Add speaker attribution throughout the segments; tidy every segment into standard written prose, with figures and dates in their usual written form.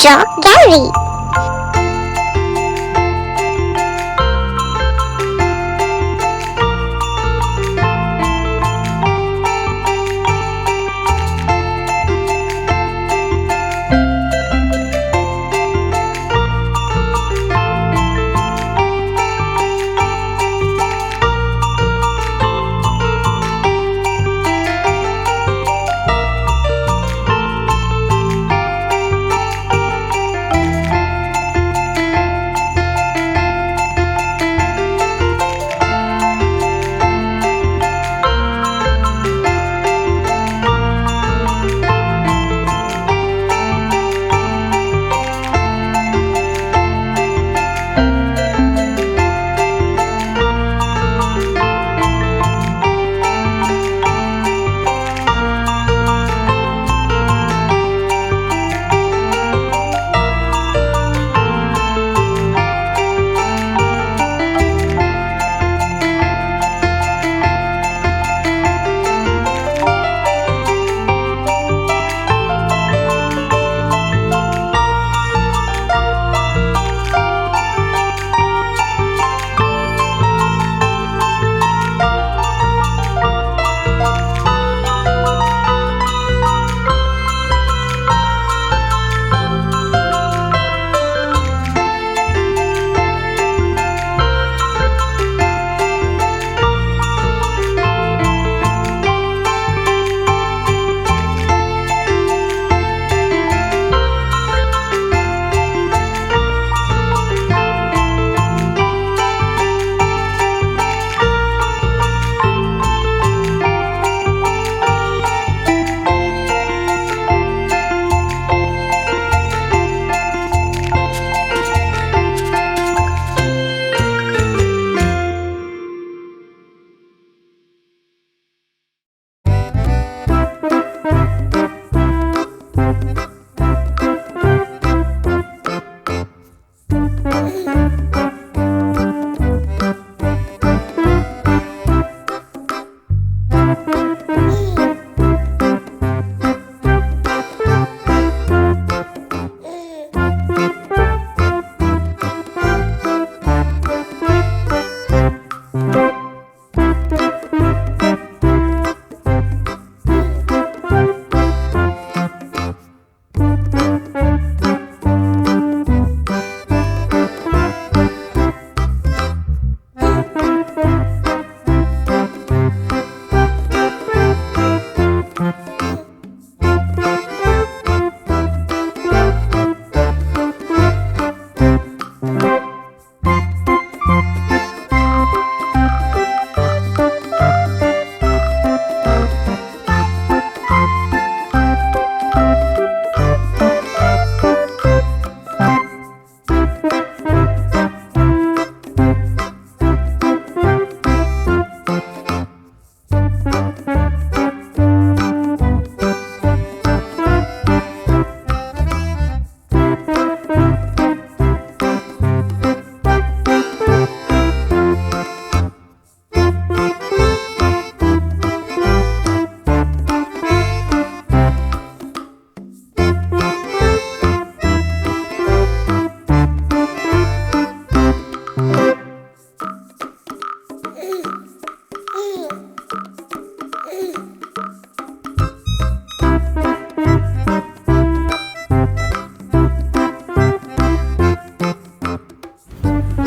Speaker 1: Draw Gallery.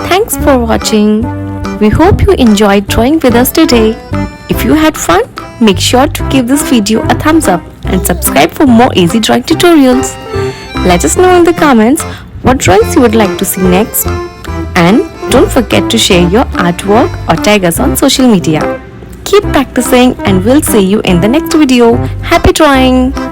Speaker 2: Thanks for watching. We hope you enjoyed drawing with us today. If you had fun, make sure to give this video a thumbs up and subscribe for more easy drawing tutorials. Let us know in the comments what drawings you would like to see next. And don't forget to share your artwork or tag us on social media. Keep practicing and we'll see you in the next video. Happy drawing!